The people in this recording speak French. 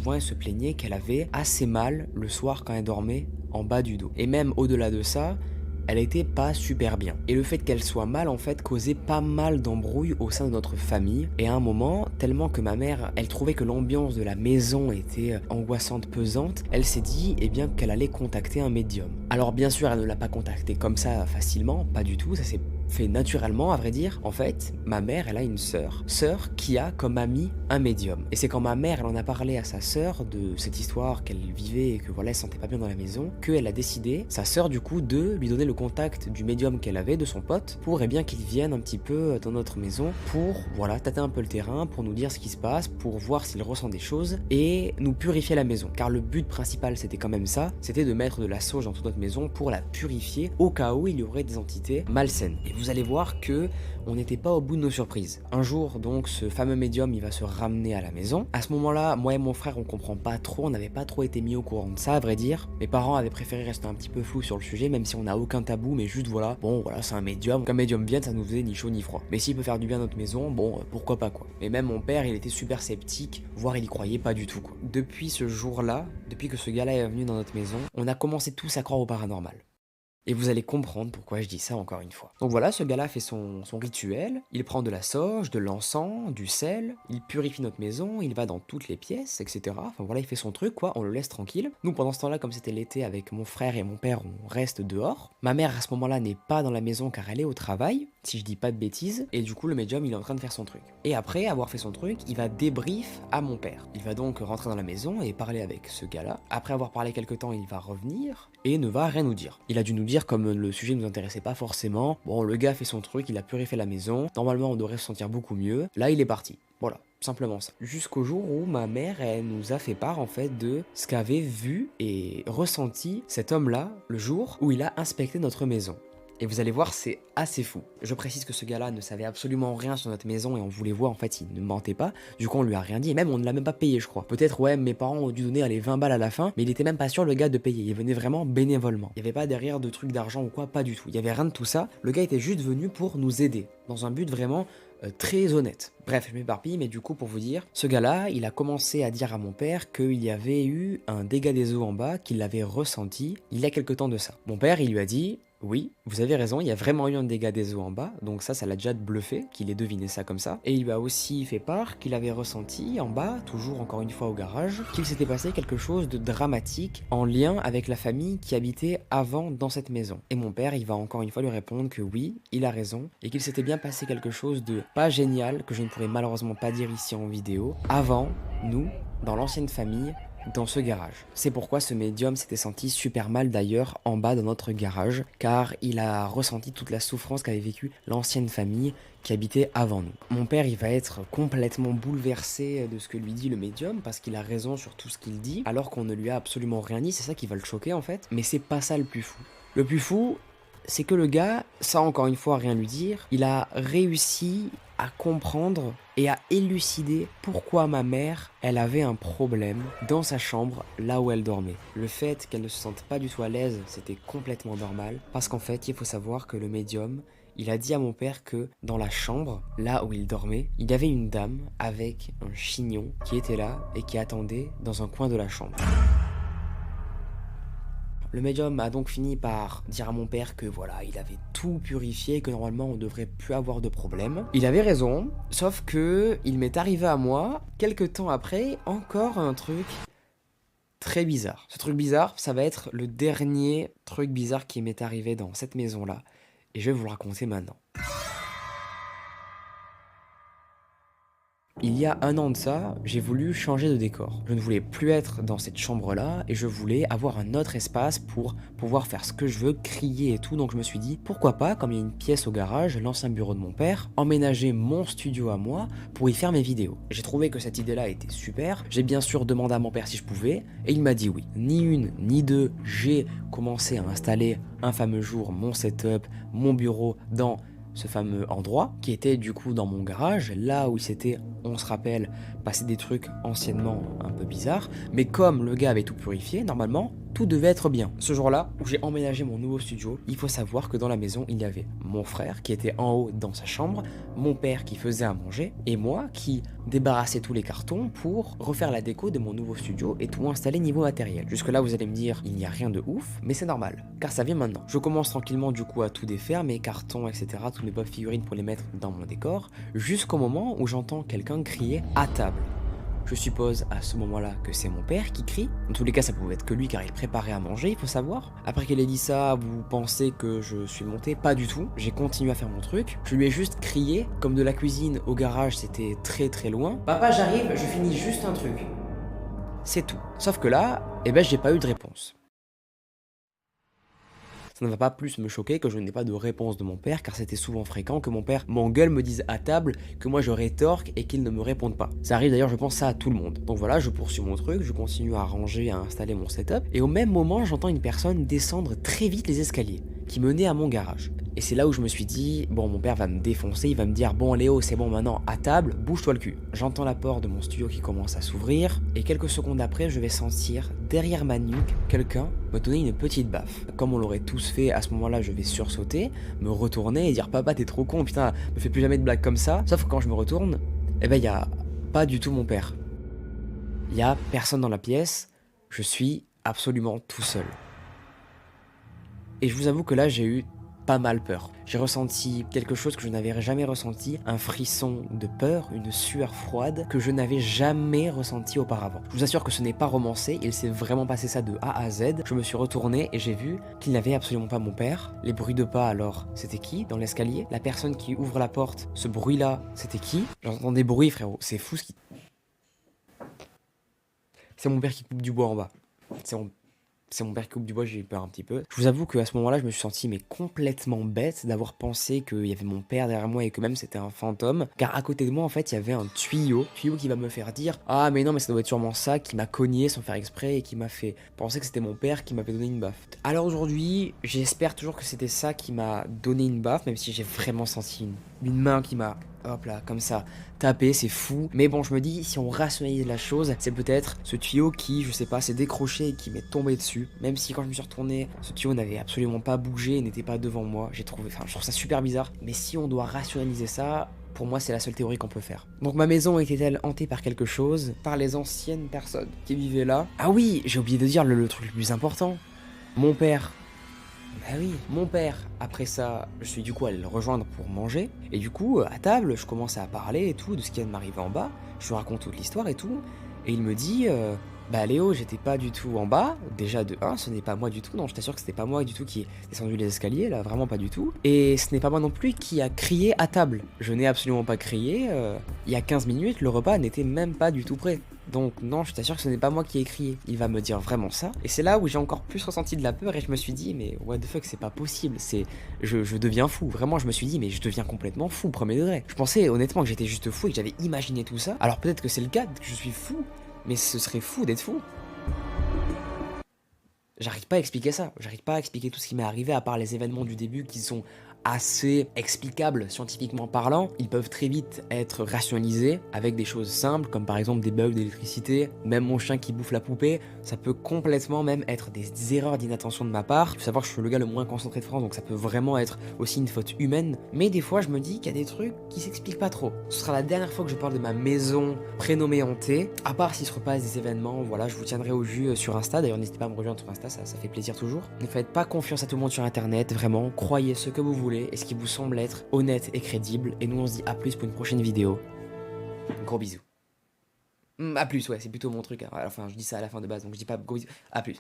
souvent elle se plaignait qu'elle avait assez mal le soir quand elle dormait en bas du dos. Et même au-delà de ça, elle était pas super bien. Et le fait qu'elle soit mal, en fait, causait pas mal d'embrouilles au sein de notre famille. Et à un moment, tellement que ma mère, elle trouvait que l'ambiance de la maison était angoissante, pesante, elle s'est dit, eh bien, qu'elle allait contacter un médium. Alors bien sûr, elle ne l'a pas contacté comme ça facilement, pas du tout, ça s'est fait naturellement, à vrai dire. En fait, ma mère, elle a une sœur qui a comme ami un médium. Et c'est quand ma mère, elle en a parlé à sa sœur de cette histoire qu'elle vivait et que voilà, elle se sentait pas bien dans la maison, qu'elle a décidé, sa sœur du coup, de lui donner le contact du médium qu'elle avait, de son pote, pour bien qu'il vienne un petit peu dans notre maison, pour voilà, tâter un peu le terrain, pour nous dire ce qui se passe, pour voir s'il ressent des choses et nous purifier la maison. Car le but principal, c'était quand même ça, c'était de mettre de la sauge dans toute notre maison pour la purifier au cas où il y aurait des entités malsaines. Et vous allez voir que on n'était pas au bout de nos surprises. Un jour, donc, ce fameux médium, il va se ramener à la maison. À ce moment-là, moi et mon frère, on comprend pas trop, on n'avait pas trop été mis au courant de ça, à vrai dire. Mes parents avaient préféré rester un petit peu flous sur le sujet, même si on n'a aucun tabou, mais juste voilà, bon, voilà, c'est un médium. Qu'un médium vienne, ça nous faisait ni chaud ni froid. Mais s'il peut faire du bien à notre maison, bon, pourquoi pas, quoi. Et même mon père, il était super sceptique, voire il y croyait pas du tout, quoi. Depuis ce jour-là, depuis que ce gars-là est venu dans notre maison, on a commencé tous à croire au paranormal. Et vous allez comprendre pourquoi je dis ça encore une fois. Donc voilà, ce gars-là fait son rituel, il prend de la sauge, de l'encens, du sel, il purifie notre maison, il va dans toutes les pièces, etc. Enfin voilà, il fait son truc quoi, on le laisse tranquille. Nous pendant ce temps-là, comme c'était l'été avec mon frère et mon père, on reste dehors. Ma mère à ce moment-là n'est pas dans la maison car elle est au travail, si je dis pas de bêtises, et du coup le médium il est en train de faire son truc. Et après avoir fait son truc, il va débrief à mon père. Il va donc rentrer dans la maison et parler avec ce gars-là. Après avoir parlé quelques temps, il va revenir et ne va rien nous dire. Il a dû nous dire comme le sujet ne nous intéressait pas forcément, bon le gars fait son truc, il a purifié la maison, normalement on devrait se sentir beaucoup mieux, là il est parti. Voilà, simplement ça. Jusqu'au jour où ma mère, elle nous a fait part en fait de ce qu'avait vu et ressenti cet homme-là le jour où il a inspecté notre maison. Et vous allez voir, c'est assez fou. Je précise que ce gars-là ne savait absolument rien sur notre maison et on voulait voir, en fait, il ne mentait pas. Du coup, on lui a rien dit et même on ne l'a même pas payé, je crois. Peut-être, ouais, mes parents ont dû donner les 20 balles à la fin, mais il était même pas sûr, le gars, de payer. Il venait vraiment bénévolement. Il n'y avait pas derrière de trucs d'argent ou quoi, pas du tout. Il y avait rien de tout ça. Le gars était juste venu pour nous aider, dans un but vraiment très honnête. Bref, je m'éparpille, mais du coup, pour vous dire, ce gars-là, il a commencé à dire à mon père qu'il y avait eu un dégât des eaux en bas, qu'il l'avait ressenti il y a quelque temps de ça. Mon père, il lui a dit: oui, vous avez raison, il y a vraiment eu un dégât des eaux en bas, donc ça l'a déjà bluffé, qu'il ait deviné ça comme ça. Et il lui a aussi fait part qu'il avait ressenti en bas, toujours encore une fois au garage, qu'il s'était passé quelque chose de dramatique en lien avec la famille qui habitait avant dans cette maison. Et mon père, il va encore une fois lui répondre que oui, il a raison, et qu'il s'était bien passé quelque chose de pas génial, que je ne pourrais malheureusement pas dire ici en vidéo, avant, nous, dans l'ancienne famille, dans ce garage. C'est pourquoi ce médium s'était senti super mal d'ailleurs en bas dans notre garage, car il a ressenti toute la souffrance qu'avait vécue l'ancienne famille qui habitait avant nous. Mon père, il va être complètement bouleversé de ce que lui dit le médium, parce qu'il a raison sur tout ce qu'il dit, alors qu'on ne lui a absolument rien dit, c'est ça qui va le choquer en fait. Mais c'est pas ça le plus fou. Le plus fou, c'est que le gars, sans encore une fois rien lui dire, il a réussi à comprendre et à élucider pourquoi ma mère, elle avait un problème dans sa chambre, là où elle dormait. Le fait qu'elle ne se sente pas du tout à l'aise, c'était complètement normal, parce qu'en fait, il faut savoir que le médium, il a dit à mon père que dans la chambre, là où il dormait, il y avait une dame avec un chignon qui était là et qui attendait dans un coin de la chambre. Le médium a donc fini par dire à mon père que voilà, il avait tout purifié, que normalement on devrait plus avoir de problème. Il avait raison, sauf que il m'est arrivé à moi, quelques temps après, encore un truc très bizarre. Ce truc bizarre, ça va être le dernier truc bizarre qui m'est arrivé dans cette maison-là, et je vais vous le raconter maintenant. Il y a un an de ça, j'ai voulu changer de décor. Je ne voulais plus être dans cette chambre-là et je voulais avoir un autre espace pour pouvoir faire ce que je veux, crier et tout. Donc je me suis dit, pourquoi pas, comme il y a une pièce au garage, l'ancien bureau de mon père, emménager mon studio à moi pour y faire mes vidéos. J'ai trouvé que cette idée-là était super. J'ai bien sûr demandé à mon père si je pouvais et il m'a dit oui. Ni une, ni deux, j'ai commencé à installer un fameux jour mon setup, mon bureau dans ce fameux endroit qui était du coup dans mon garage, là où il s'était, on se rappelle, passé des trucs anciennement un peu bizarres, mais comme le gars avait tout purifié, normalement tout devait être bien. Ce jour-là, où j'ai emménagé mon nouveau studio, il faut savoir que dans la maison, il y avait mon frère qui était en haut dans sa chambre, mon père qui faisait à manger, et moi qui débarrassais tous les cartons pour refaire la déco de mon nouveau studio et tout installer niveau matériel. Jusque là, vous allez me dire, il n'y a rien de ouf, mais c'est normal, car ça vient maintenant. Je commence tranquillement du coup à tout défaire, mes cartons, etc., toutes mes pop figurines pour les mettre dans mon décor, jusqu'au moment où j'entends quelqu'un crier à table. Je suppose à ce moment-là que c'est mon père qui crie. Dans tous les cas, ça pouvait être que lui car il préparait à manger, il faut savoir. Après qu'elle ait dit ça, vous pensez que je suis monté? Pas du tout. J'ai continué à faire mon truc. Je lui ai juste crié, comme de la cuisine au garage, c'était très très loin. Papa, j'arrive, je finis juste un truc. C'est tout. Sauf que là, j'ai pas eu de réponse. Ça ne va pas plus me choquer que je n'ai pas de réponse de mon père, car c'était souvent fréquent que mon père m'engueule, me dise à table, que moi je rétorque et qu'il ne me réponde pas. Ça arrive d'ailleurs, je pense, ça à tout le monde. Donc voilà, je poursuis mon truc, je continue à ranger, à installer mon setup, et au même moment, j'entends une personne descendre très vite les escaliers, qui menaient à mon garage. Et c'est là où je me suis dit, bon, mon père va me défoncer, il va me dire, bon Léo, c'est bon maintenant, à table, bouge-toi le cul. J'entends la porte de mon studio qui commence à s'ouvrir, et quelques secondes après, je vais sentir, derrière ma nuque, quelqu'un me donner une petite baffe. Comme on l'aurait tous fait, à ce moment-là, je vais sursauter, me retourner et dire, papa, t'es trop con, putain, me fais plus jamais de blagues comme ça. Sauf que quand je me retourne, y a pas du tout mon père. Il y a personne dans la pièce, je suis absolument tout seul. Et je vous avoue que là, j'ai eu pas mal peur. J'ai ressenti quelque chose que je n'avais jamais ressenti, un frisson de peur, une sueur froide que je n'avais jamais ressenti auparavant. Je vous assure que ce n'est pas romancé, il s'est vraiment passé ça de A à Z. Je me suis retourné et j'ai vu qu'il n'avait absolument pas mon père. Les bruits de pas alors, c'était qui dans l'escalier? La personne qui ouvre la porte, ce bruit-là, c'était qui? J'entends des bruits frérot, c'est fou ce qui... C'est mon père qui coupe du bois en bas. C'est mon père qui coupe du bois, j'ai eu peur un petit peu. Je vous avoue qu'à ce moment-là, je me suis senti mais complètement bête d'avoir pensé qu'il y avait mon père derrière moi et que même c'était un fantôme. Car à côté de moi, en fait, il y avait un tuyau qui va me faire dire « Ah mais non, mais ça doit être sûrement ça qui m'a cogné sans faire exprès et qui m'a fait penser que c'était mon père qui m'avait donné une baffe. » Alors aujourd'hui, j'espère toujours que c'était ça qui m'a donné une baffe, même si j'ai vraiment senti une main qui m'a... hop là, comme ça, taper, c'est fou. Mais bon, je me dis, si on rationalise la chose, c'est peut-être ce tuyau qui, je sais pas, s'est décroché et qui m'est tombé dessus. Même si quand je me suis retourné, ce tuyau n'avait absolument pas bougé et n'était pas devant moi. Je trouve ça super bizarre. Mais si on doit rationaliser ça, pour moi, c'est la seule théorie qu'on peut faire. Donc ma maison était-elle hantée par quelque chose? Par les anciennes personnes qui vivaient là? Ah oui, j'ai oublié de dire le truc le plus important. Mon père. Bah oui, mon père, après ça, je suis du coup allé le rejoindre pour manger, et du coup, à table, je commence à parler et tout, de ce qui vient de m'arriver en bas, je lui raconte toute l'histoire et tout, et il me dit, bah Léo, j'étais pas du tout en bas, déjà de 1, ce n'est pas moi du tout, non, je t'assure que c'était pas moi du tout qui est descendu les escaliers, là, vraiment pas du tout, et ce n'est pas moi non plus qui a crié à table, je n'ai absolument pas crié, il y a 15 minutes, le repas n'était même pas du tout prêt. Donc non, je t'assure que ce n'est pas moi qui ai crié. Il va me dire vraiment ça. Et c'est là où j'ai encore plus ressenti de la peur et je me suis dit, mais what the fuck, c'est pas possible. Je deviens fou. Vraiment, je me suis dit, mais je deviens complètement fou, premier degré. Je pensais honnêtement que j'étais juste fou et que j'avais imaginé tout ça. Alors peut-être que c'est le cas, que je suis fou, mais ce serait fou d'être fou. J'arrive pas à expliquer ça. J'arrive pas à expliquer tout ce qui m'est arrivé à part les événements du début qui sont assez explicables scientifiquement parlant. Ils peuvent très vite être rationalisés avec des choses simples comme par exemple des bugs d'électricité, même mon chien qui bouffe la poupée, ça peut complètement même être des erreurs d'inattention de ma part. Il faut savoir que je suis le gars le moins concentré de France, donc ça peut vraiment être aussi une faute humaine, mais des fois je me dis qu'il y a des trucs qui s'expliquent pas trop. Ce sera la dernière fois que je parle de ma maison prénommée hantée, à part s'il se repasse des événements, voilà, je vous tiendrai au jus sur Insta, d'ailleurs n'hésitez pas à me rejoindre sur Insta, ça fait plaisir toujours. Ne faites pas confiance à tout le monde sur internet, vraiment, croyez ce que vous voulez et ce qui vous semble être honnête et crédible, et nous on se dit à plus pour une prochaine vidéo. Gros bisous. A plus, ouais, c'est plutôt mon truc, enfin je dis ça à la fin de base, donc je dis pas gros bisous, à plus.